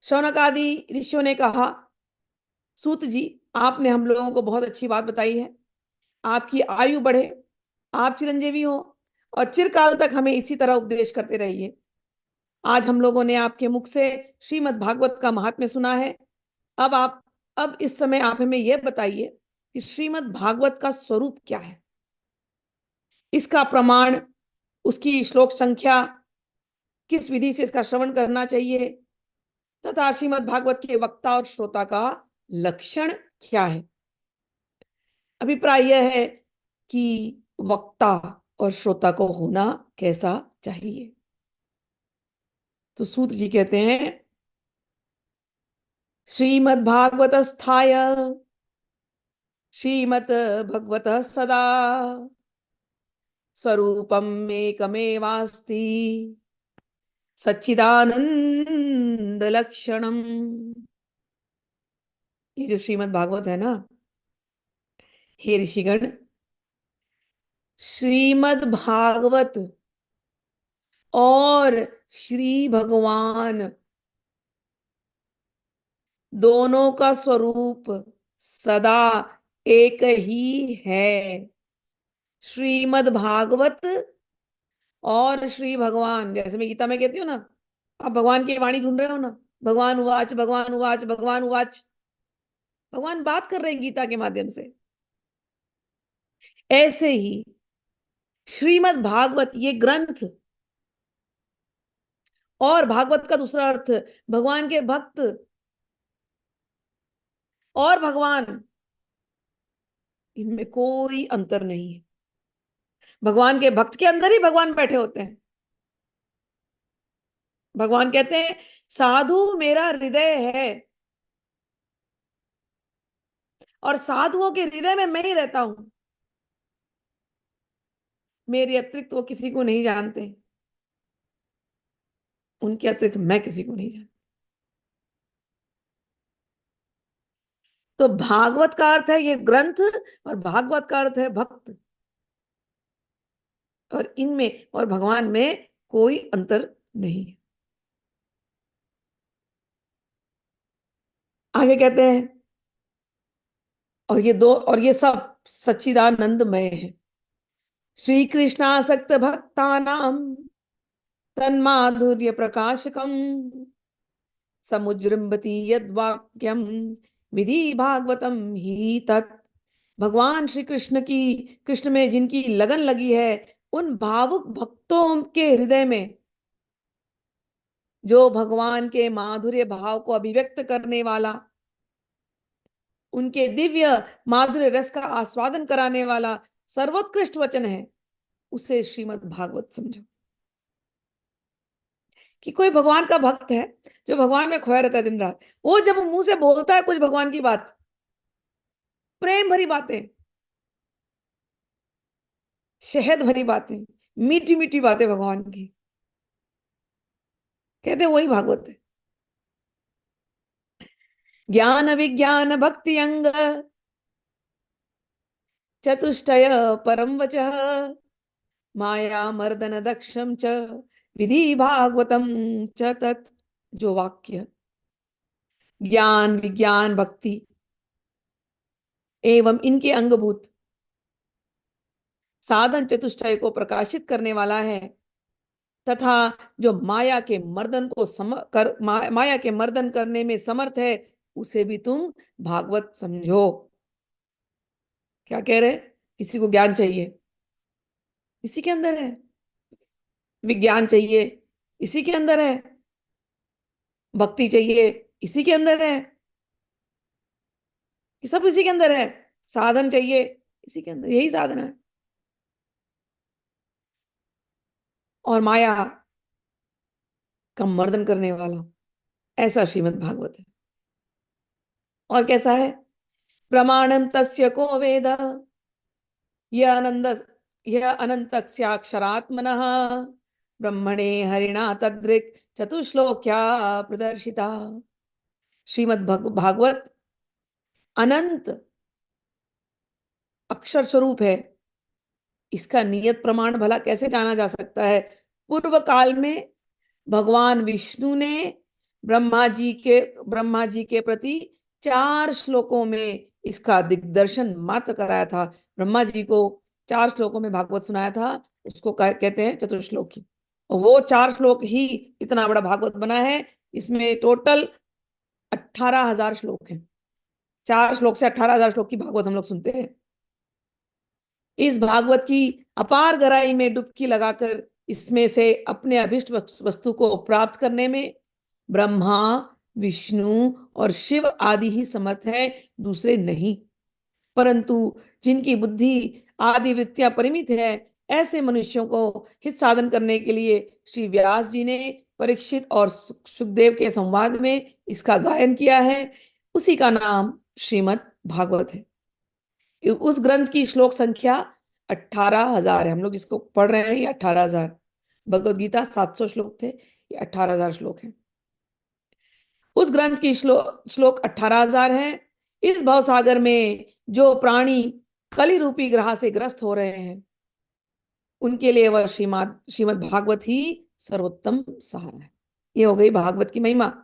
शौनक आदि ऋषियों ने कहा, सूत जी, आपने हम लोगों को बहुत अच्छी बात बताई है। आपकी आयु बढ़े, आप चिरंजीवी हो और चिरकाल तक हमें इसी तरह उपदेश करते रहिए। आज हम लोगों ने आपके मुख से श्रीमद् भागवत का महात्म्य सुना है। अब इस समय आप हमें यह बताइए कि श्रीमद् भागवत का स्वरूप क्या है, इसका प्रमाण, उसकी श्लोक संख्या, किस विधि से इसका श्रवण करना चाहिए, तथा श्रीमद् भागवत के वक्ता और श्रोता का लक्षण क्या है। अभिप्राय यह है कि वक्ता और श्रोता को होना कैसा चाहिए। तो सूत जी कहते हैं, श्रीमद् भागवत स्थाय श्रीमद् भगवत सदा स्वरूपम एकमेवास्ति सच्चिदानंद लक्षणम। ये जो श्रीमद् भागवत है ना, हे ऋषिगण, श्रीमद् भागवत और श्री भगवान दोनों का स्वरूप सदा एक ही है। श्रीमद् भागवत और श्री भगवान, जैसे मैं गीता में कहती हूँ ना, आप भगवान की वाणी ढूंढ रहे हो ना, भगवान उवाच भगवान उवाच भगवान उवाच, भगवान बात कर रहे हैं गीता के माध्यम से। ऐसे ही श्रीमद् भागवत ये ग्रंथ और भागवत का दूसरा अर्थ भगवान के भक्त और भगवान, इनमें कोई अंतर नहीं है। भगवान के भक्त के अंदर ही भगवान बैठे होते हैं। भगवान कहते हैं, साधु मेरा हृदय है और साधुओं के हृदय में मैं ही रहता हूं। मेरे अतिरिक्त वो किसी को नहीं जानते, उनके अतिरिक्त मैं किसी को नहीं जानती। तो भागवत का अर्थ है ये ग्रंथ और भागवत का अर्थ है भक्त, और इनमें और भगवान में कोई अंतर नहीं है। आगे कहते हैं, और ये सब सच्चिदानंदमय है। श्री कृष्णासक्त भक्तानाम तन्माधुर्य प्रकाशकम समुजृंभति यद्वाक्यम विधि भागवतम ही तत्। भगवान श्री कृष्ण में जिनकी लगन लगी है, उन भावुक भक्तों के हृदय में जो भगवान के माधुर्य भाव को अभिव्यक्त करने वाला, उनके दिव्य माधुर्य रस का आस्वादन कराने वाला सर्वोत्कृष्ट वचन है, उसे श्रीमद् भागवत समझो। कि कोई भगवान का भक्त है जो भगवान में खोया रहता है दिन रात, वो जब मुंह से बोलता है कुछ भगवान की बात, प्रेम भरी बातें, शहद भरी बातें, मीठी मीठी बातें भगवान की, कहते हैं वही भागवत है। ज्ञान विज्ञान भक्ति अंग चतुष्टय परम वचः माया मर्दन दक्षम च विधि भागवतम च तत्। जो वाक्य ज्ञान विज्ञान भक्ति एवं इनके अंगभूत साधन चतुष्टय को प्रकाशित करने वाला है, तथा जो माया के मर्दन को माया के मर्दन करने में समर्थ है, उसे भी तुम भागवत समझो। क्या कह रहे? किसी को ज्ञान चाहिए, इसी के अंदर है। विज्ञान चाहिए, इसी के अंदर है। भक्ति चाहिए, इसी के अंदर है। ये सब इसी के अंदर है। साधन चाहिए, इसी के अंदर, यही साधन है। और माया का मर्दन करने वाला, ऐसा श्रीमद् भागवत है। और कैसा है? प्रमाणम तस्य को वेद यह आनंद यह अनंतस्याक्षरात्मनः ब्रह्मणे हरिणा तद्रिक चतुश्लोक्या प्रदर्शिता। श्रीमद् भागवत अनंत अक्षर स्वरूप है। इसका नियत प्रमाण भला कैसे जाना जा सकता है? पूर्व काल में भगवान विष्णु ने ब्रह्मा जी के प्रति 4 श्लोकों में इसका दिग्दर्शन मात्र कराया था। ब्रह्मा जी को 4 श्लोकों में भागवत सुनाया था, उसको कहते हैं चतुर्श्लोकी। और वो 4 श्लोक ही इतना बड़ा भागवत बना है। इसमें टोटल 18,000 श्लोक हैं। 4 श्लोक से 18,000 श्लोक की भागवत हम लोग सुनते हैं। इस भागवत की अपार गहराई में डुबकी लगाकर इसमें से अपने अभिष्ट वस्तु को प्राप्त करने में ब्रह्मा, विष्णु और शिव आदि ही समर्थ हैं, दूसरे नहीं। परंतु जिनकी बुद्धि आदि वृत्तियां परिमित है, ऐसे मनुष्यों को हित साधन करने के लिए श्री व्यास जी ने परीक्षित और सुखदेव के संवाद में इसका गायन किया है। उसी का नाम श्रीमद् भागवत है। उस ग्रंथ की श्लोक संख्या 18,000 है। हम लोग जिसको पढ़ रहे हैं ये 18,000। भगवद गीता 700 श्लोक थे, ये 18,000 श्लोक हैं। उस ग्रंथ की श्लोक 18,000 है। इस भवसागर में जो प्राणी कली रूपी ग्रह से ग्रस्त हो रहे हैं, उनके लिए वह श्रीमद् भागवत ही सर्वोत्तम सहारा है। ये हो गई भागवत की महिमा।